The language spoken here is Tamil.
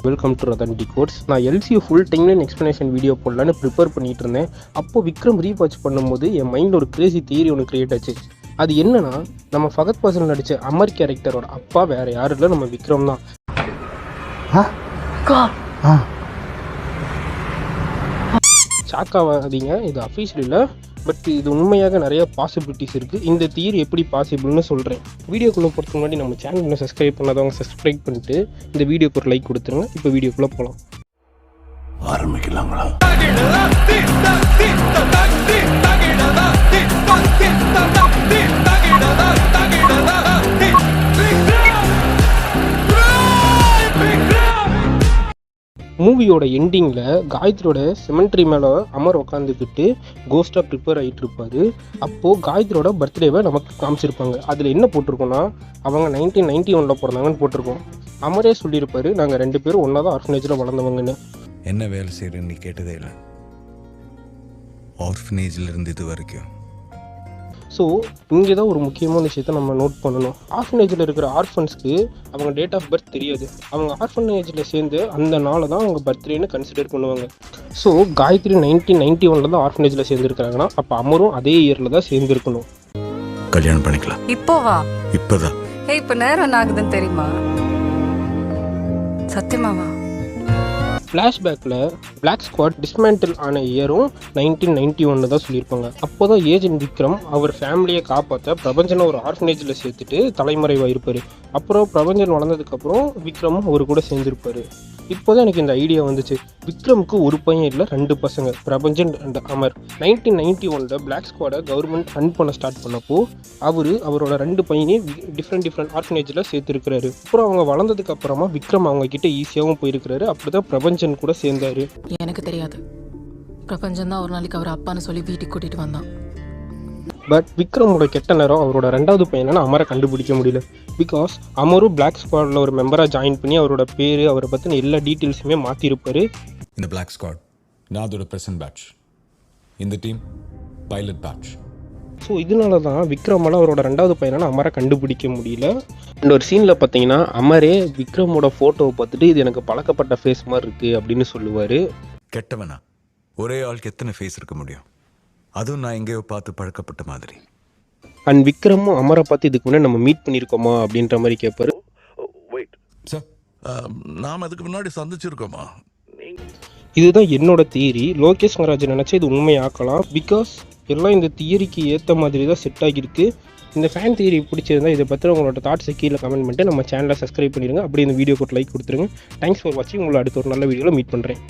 Welcome to Rathan decodes. நான் LCU full timeline explanation video போடலான்னு ப்ரிப்பேர் பண்ணிட்டு இருந்தேன். அப்போ விக்ரம் ரீவாட்ச் பண்ணும்போது என் மைண்டில் ஒரு கிரேசி தியரி ஒன்று கிரியேட் ஆச்சு. அது என்னன்னா, நம்ம ஃபகத் ஃபாசில் நடித்த அமர் கேரக்டரோட அப்பா வேற யாரும் இல்லை, நம்ம விக்ரம் தான். ஷாக்காகாதீங்க, இது அஃபீஷியல் இல்லை, பட் இது உண்மையாக நிறைய பாசிபிலிட்டிஸ் இருக்குது. இந்த தியரி எப்படி பாசிபிள்னு சொல்கிறேன். வீடியோக்குள்ளே போகிறதுக்கு முன்னாடி நம்ம சேனல் சப்ஸ்கிரைப் பண்ணாதவங்க சப்ஸ்கிரைப் பண்ணிட்டு இந்த வீடியோக்கு ஒரு லைக் கொடுத்துருங்க. இப்போ வீடியோக்குள்ளே போகலாம். ஆரம்பிக்கலாங்களா? மூவியோட எண்டிங்கில் காயத்ரியோட சிமெண்ட்ரி மேலே அமர் உட்காந்துக்கிட்டு கோஸ்டாக ப்ரிப்பேர் ஆகிட்டு இருப்பார். அப்போது காயத்ரியோட பர்த்டேவை நமக்கு காமிச்சிருப்பாங்க. அதில் என்ன போட்டிருக்கோன்னா, அவங்க 1991 பிறந்தாங்கன்னு போட்டிருக்கோம். அமரே சொல்லியிருப்பார், நாங்கள் 2 பேரும் ஒன்றா தான் ஆர்ஃபனேஜில் வளர்ந்தவங்கன்னு. என்ன வேலை செய்கிறேன்னு நீ கேட்டதே இல்லை. ஆர்ஃபனேஜில் இருந்து இது வரைக்கும். ஸோ இங்கே தான் ஒரு முக்கியமான விஷயத்த நம்ம நோட் பண்ணணும். ஆர்ஃபனேஜில் இருக்கிற ஆர்ஃபன்ஸ்க்கு அவங்க டேட் ஆஃப் பர்த் தெரியாது. அவங்க ஆர்ஃபனேஜில் சேர்ந்து அந்த நாளை தான் அவங்க பர்த்டேன்னு கன்சிடர் பண்ணுவாங்க. ஸோ காயத்ரி 1991 தான் ஆர்ஃபனேஜில் சேர்ந்துருக்காங்கன்னா, அப்போ அமரும் அதே இயரில் தான் சேர்ந்துருக்கணும். கல்யாணம் பண்ணிக்கலாம். இப்போவா? இப்போதான். இப்போ நேரம் என்ன ஆகுதுன்னு தெரியுமா? சத்தியமாவா? ஃப்ளாஷ்பேக்கில் பிளாக் ஸ்குவாட் டிஸ்மேண்டில் ஆன இயரும் 1991 தான் சொல்லியிருப்பாங்க. அப்போ தான் ஏஜென்ட் விக்ரம் அவர் ஃபேமிலியை காப்பாற்ற பிரபஞ்சனை ஒரு ஆர்ஃபனேஜில் சேர்த்துட்டு தலைமறைவாக இருப்பார். அப்புறம் பிரபஞ்சன் வளர்ந்ததுக்கப்புறம் விக்ரமும் அவர் கூட சேர்ந்துருப்பார். இப்போ தான் எனக்கு இந்த ஐடியா வந்துச்சு. விக்ரமுக்கு ஒரு பையன் இல்லை, 2 பசங்க, பிரபஞ்சன் அண்ட் அமர். 1991 பிளாக் ஸ்குவாடை கவர்மெண்ட் ஃபண்ட் பண்ண ஸ்டார்ட் பண்ணப்போ அவரோட 2 பையனையும் டிஃப்ரெண்ட் ஆர்ஃபனேஜில் சேர்த்துருக்கிறாரு. அப்புறம் அவங்க வளர்ந்ததுக்கு அப்புறமா விக்ரம் அவங்க கிட்ட ஈஸியாகவும் போயிருக்கிறாரு. அப்படிதான் பிரபஞ்சன் கூட சேர்ந்தாரு. எனக்கு தெரியாது, பிரபஞ்சன் தான் ஒரு நாளைக்கு அவர் அப்பான்னு சொல்லி வீட்டுக்கு கூட்டிட்டு வந்தான். பட் விக்ரமோட கெட்ட நேரம் அவரோட 2வது பையனை அமரை கண்டுபிடிக்க முடியல. பிகாஸ் அமரும் பிளாக் ஸ்குவாடில் ஒரு மெம்பராக ஜாயின் பண்ணி அவரோட பேர், அவரை பற்றின எல்லா டீட்டெயில்ஸுமே மாற்றிருப்பார். இந்த பிளாக் ஸ்குவாட் நான் அதோட பிரசன்ட் பேட்ச், இந்த டீம் பைலட் பேட்ச். ஸோ இதனால தான் விக்ரமால் அவரோட 2வது பையனை அமரை கண்டுபிடிக்க முடியல. அண்ட் ஒரு சீனில் பார்த்தீங்கன்னா அமரே விக்ரமோட ஃபோட்டோவை பார்த்துட்டு இது எனக்கு பழக்கப்பட்ட ஃபேஸ் மாதிரி இருக்குது அப்படின்னு சொல்லுவார். கெட்டவனா? ஒரே ஆளுக்கு எத்தனை ஃபேஸ் இருக்க முடியும்? அதுவும் நான் எங்கேயோ பார்த்து பழக்கப்பட்ட மாதிரி. அண்ட் விக்ரமும் அமரை பார்த்து இதுக்கு முன்னாடி நம்ம மீட் பண்ணியிருக்கோமா அப்படின்ற மாதிரி கேட்பாரு. சார், நாம் அதுக்கு முன்னாடி சந்திச்சிருக்கோமா? இதுதான் என்னோட தியரி. லோகேஷ் மகராஜ் நினச்சா இது உண்மையாக்கலாம். பிகாஸ் எல்லாம் இந்த தியரிக்கு ஏற்ற மாதிரி தான் செட் ஆகியிருக்கு. இந்த ஃபேன் தியரி பிடிச்சிருந்தா இதை பற்றி உங்களோட தாட்ஸை கீழே கமெண்ட் பண்ணிட்டு நம்ம சேனலை சப்ஸ்கிரைப் பண்ணிடுங்க. அப்படி இந்த வீடியோக்கு லைக் கொடுத்துருங்க. தேங்க்ஸ் ஃபார் வாட்சிங். உங்களை அடுத்த ஒரு நல்ல வீடியோவில் மீட் பண்ணுறேன்.